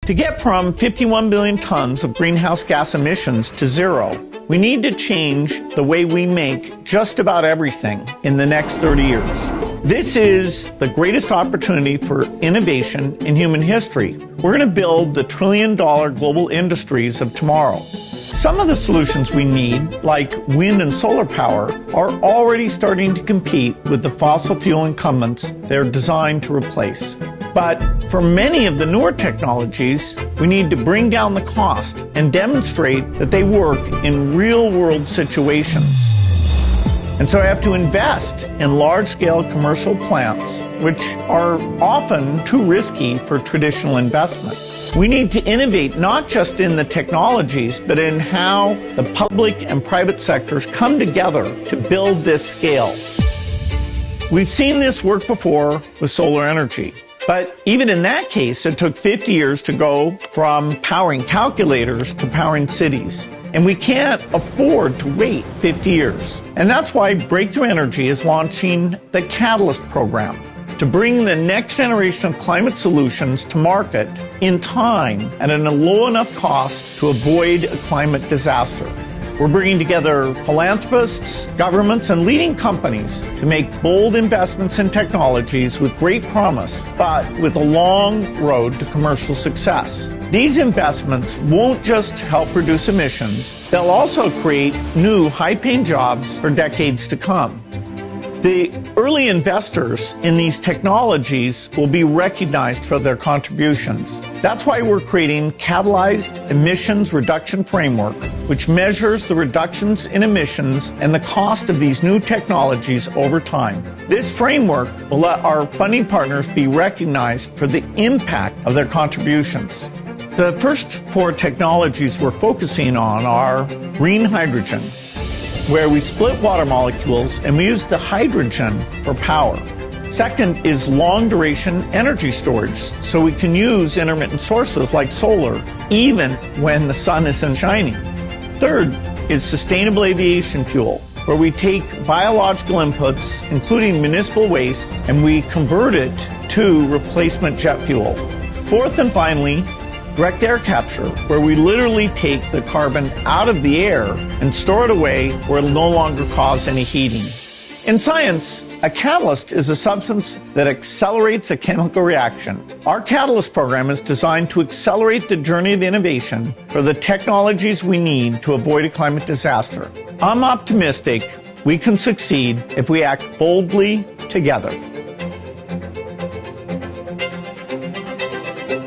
To get from 51 billion tons of greenhouse gas emissions to zero, we need to change the way we make just about everything in the next 30 years. This is the greatest opportunity for innovation in human history. We're going to build the trillion-dollar global industries of tomorrow. Some of the solutions we need, like wind and solar power, are already starting to compete with the fossil fuel incumbents they're designed to replace. But for many of the newer technologies, we need to bring down the cost and demonstrate that they work in real-world situations. And so I have to invest in large-scale commercial plants, which are often too risky for traditional investment. We need to innovate not just in the technologies, but in how the public and private sectors come together to build this scale. We've seen this work before with solar energy. But even in that case, it took 50 years to go from powering calculators to powering cities. And we can't afford to wait 50 years. And that's why Breakthrough Energy is launching the Catalyst program to bring the next generation of climate solutions to market in time and at a low enough cost to avoid a climate disaster. We're bringing together philanthropists, governments, and leading companies to make bold investments in technologies with great promise, but with a long road to commercial success. These investments won't just help reduce emissions, they'll also create new high-paying jobs for decades to come. The early investors in these technologies will be recognized for their contributions. That's why we're creating Catalyzed Emissions Reduction Framework, which measures the reductions in emissions and the cost of these new technologies over time. This framework will let our funding partners be recognized for the impact of their contributions. The first four technologies we're focusing on are green hydrogen, where we split water molecules and we use the hydrogen for power. Second is long-duration energy storage, so we can use intermittent sources like solar, even when the sun isn't shining. Third is sustainable aviation fuel, where we take biological inputs, including municipal waste, and we convert it to replacement jet fuel. Fourth and finally, direct air capture, where we literally take the carbon out of the air and store it away where it'll no longer cause any heating. In science, a catalyst is a substance that accelerates a chemical reaction. Our Catalyst program is designed to accelerate the journey of innovation for the technologies we need to avoid a climate disaster. I'm optimistic we can succeed if we act boldly together.